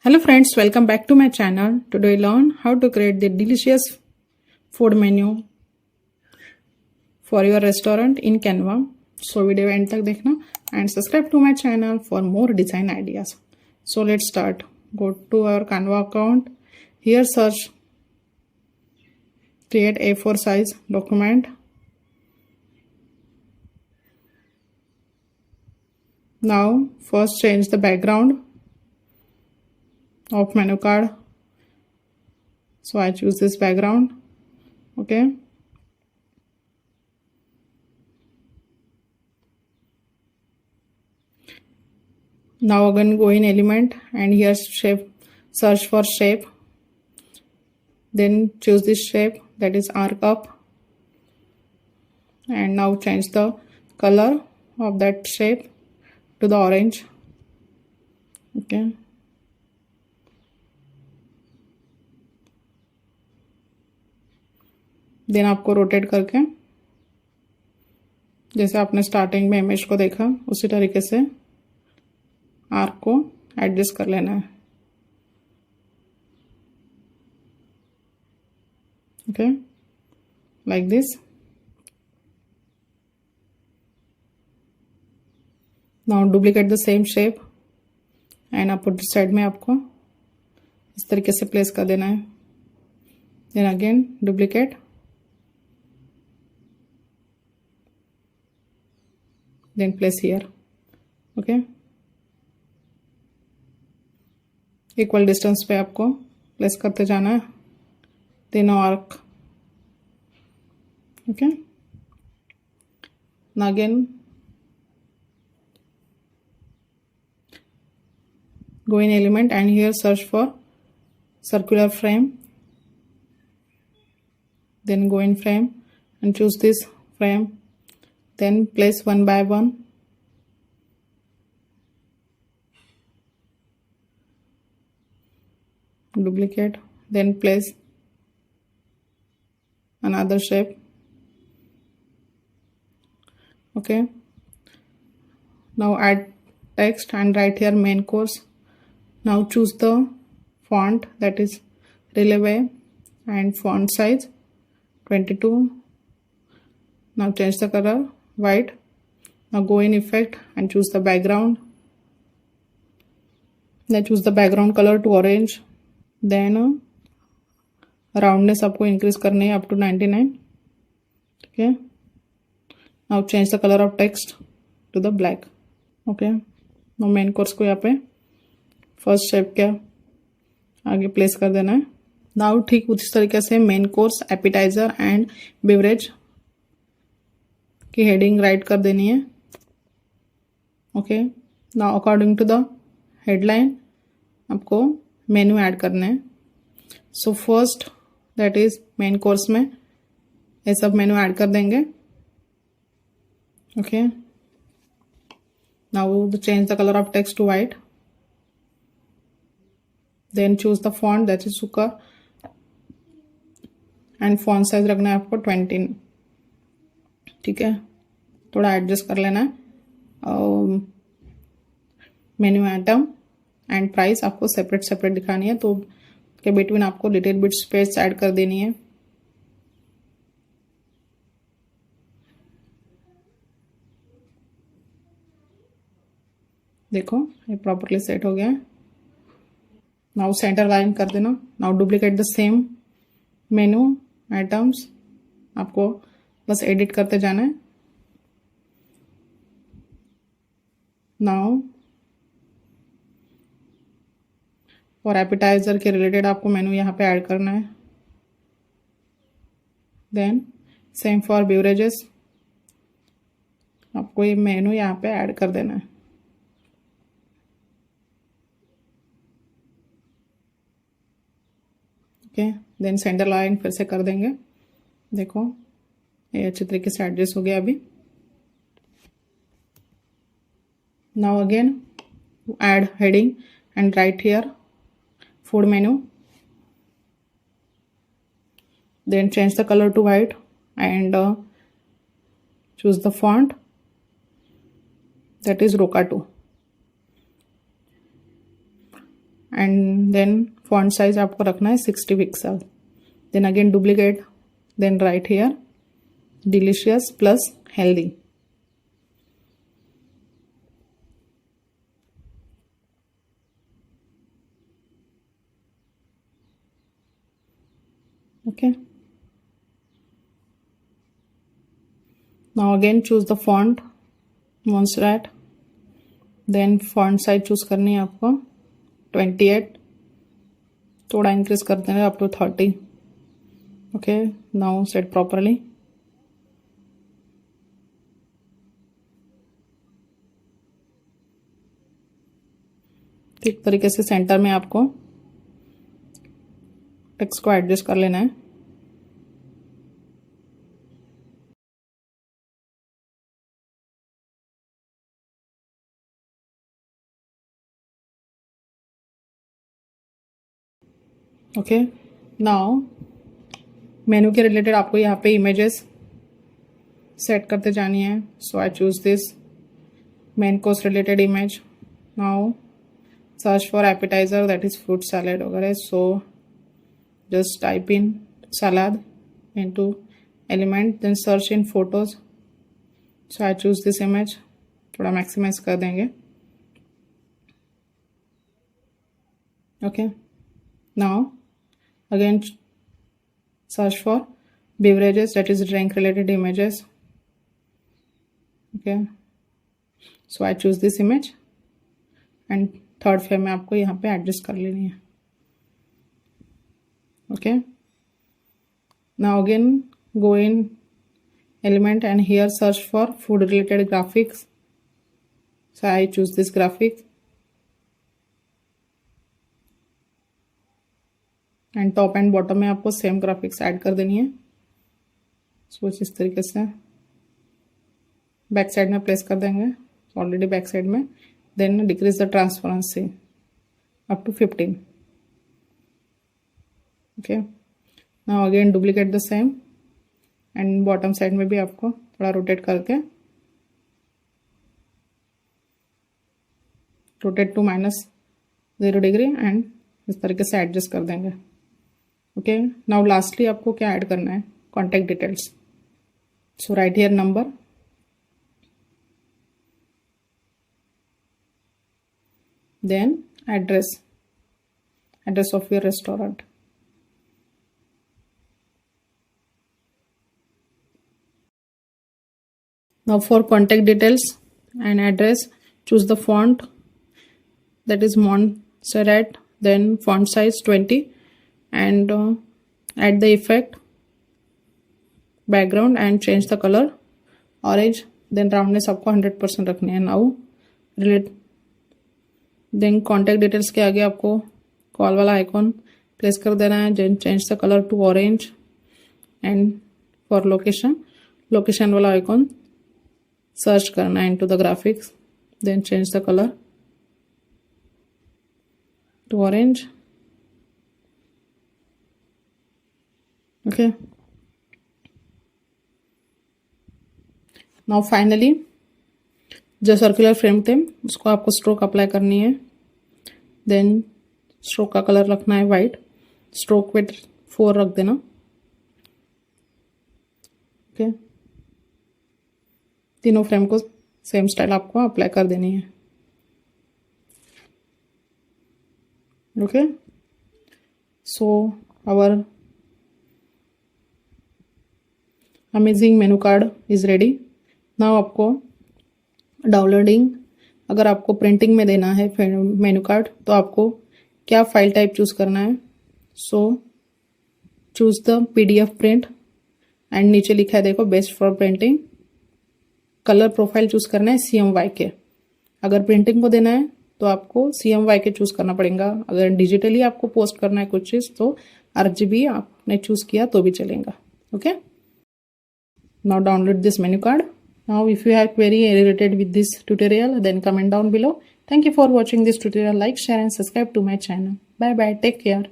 Hello friends, welcome back to my channel. Today we learn how to create the delicious food menu for your restaurant in Canva. So video end tak dekhna and subscribe to my channel for more design ideas. So let's start. Go to our Canva account. Here search create A4 size document. Now first change the background of menu card. So I choose this background. Okay. Now again go in element and here shape, search for shape. Then choose this shape, that is arc up, and now change the color of that shape to the orange. Okay. Then आपको rotate करके जैसे आपने starting में image को देखा उसी तरीके से आर्क को एडजस्ट कर लेना है. Okay, like this. Now duplicate the same shape and opposite side में आपको इस तरीके से प्लेस कर देना है. Then again duplicate, then place here. Okay, equal distance पे आपको प्लेस करते जाना है. तीनों arc. Okay, now again go in element and here search for circular frame. Then go in frame and choose this frame. Then place one by one. Duplicate. Then place another shape. Okay. Now add text and write here main course. Now choose the font, that is Relieve, and font size 22. Now change the color white. Now go in effect and choose the background. Then choose the background color to orange. Then roundness आपको increase करनी है up to 99. Okay. Now change the color of text to the black. Okay. Now main course को यहाँ पे first shape के आगे place कर देना है. Now ठीक उसी तरीके से main course, appetizer and beverage की हेडिंग राइट कर देनी है. Okay, now according to the headline आपको मेन्यू ऐड करना है. So first that is main course में ये सब मेन्यू ऐड कर देंगे. Okay, now change the colour of text to white. Then choose the font, that is सुकर, and font size रखना है आपको 20. ठीक है, थोड़ा एडजस्ट कर लेना है. मेन्यू आइटम एंड प्राइस आपको सेपरेट सेपरेट दिखानी है, तो के बिटवीन आपको लिटिल बिट स्पेस ऐड कर देनी है. देखो ये प्रॉपरली सेट हो गया है. नाउ सेंटर लाइन कर देना. Now duplicate the same menu items, आपको बस एडिट करते जाना है. नाउ और एपिटाइजर के रिलेटेड आपको मेनू यहाँ पे ऐड करना है. देन सेम फॉर बेवरेजेस, आपको ये मेनू यहाँ पे ऐड कर देना है. ओके, देन सेंटर लाइन फिर से कर देंगे. देखो ये अच्छी तरीके से एडजस्ट हो गया अभी. Now again add heading and write here food menu. Then change the color to white and choose the font, that is Roca 2. And then font size आपको रखना है 60 pixel. Then again duplicate, then write here delicious plus healthy. Okay. Now again choose the font once that, then font size choose करनी है आपको 28, थोड़ा increase कर देंगे up to 30. Okay, now set properly. ठीक तरीके से सेंटर में आपको टेक्स्ट को एडजस्ट कर लेना है. ओके, नाउ मेनू के रिलेटेड आपको यहाँ पे इमेजेस सेट करते जानी है. So I choose this main course related image. Now search for appetizer, that is fruit salad वगैरह. So just type in salad into element, then search in photos. So I choose this image, थोड़ा maximize कर देंगे. Okay, now again search for beverages, that is drink related images. Okay, so I choose this image and third frame में आपको यहाँ पे adjust कर लेनी है. Okay, now again go in element and here search for food related graphics. So I choose this graphic and top and bottom में आपको same graphics add कर देनी है. सो इस तरीके से बैक साइड में प्लेस कर देंगे, ऑलरेडी बैक साइड में. Then decrease the transparency up to 15. Okay, now again duplicate the same and bottom side में भी आपको थोड़ा रोटेट करके रोटेट टू -0 डिग्री एंड इस तरीके से एडजस्ट कर देंगे. ओके, नाउ लास्टली आपको क्या ऐड करना है, contact details. So write here number, then address of your restaurant. Now for contact details and address, choose the font, that is Montserrat, then font size 20 and add the effect background and change the color orange. Then roundness आपको 100% रखनी है. Now relate, then contact details के आगे आपको call वाला icon place कर देना है. then change the color to orange and for location वाला आइकॉन सर्च करना है into the graphics. Then change the colour to orange. Okay, now finally जो सर्कुलर फ्रेम थे उसको आपको स्ट्रोक अप्लाई करनी है. देन स्ट्रोक का कलर रखना है वाइट, स्ट्रोक विथ 4 रख देना. ओके, तीनों फ्रेम को सेम स्टाइल आपको अप्लाई कर देनी है. Okay, so our amazing menu card is ready. Now आपको डाउनलोडिंग, अगर आपको प्रिंटिंग में देना है मेनू कार्ड तो आपको क्या फाइल टाइप चूज करना है. So choose the PDF print and नीचे लिखा है देखो best for printing. Colour profile choose करना है CMYK. अगर प्रिंटिंग को देना है तो आपको CMYK चूज करना पड़ेगा. अगर डिजिटली आपको पोस्ट करना है कुछ चीज तो RGB आपने चूज किया तो भी चलेगा. Okay, now download this menu card. Now if you have query related with this tutorial then comment down below. Thank you for watching this tutorial. Like, share and subscribe to my channel. Bye bye, take care.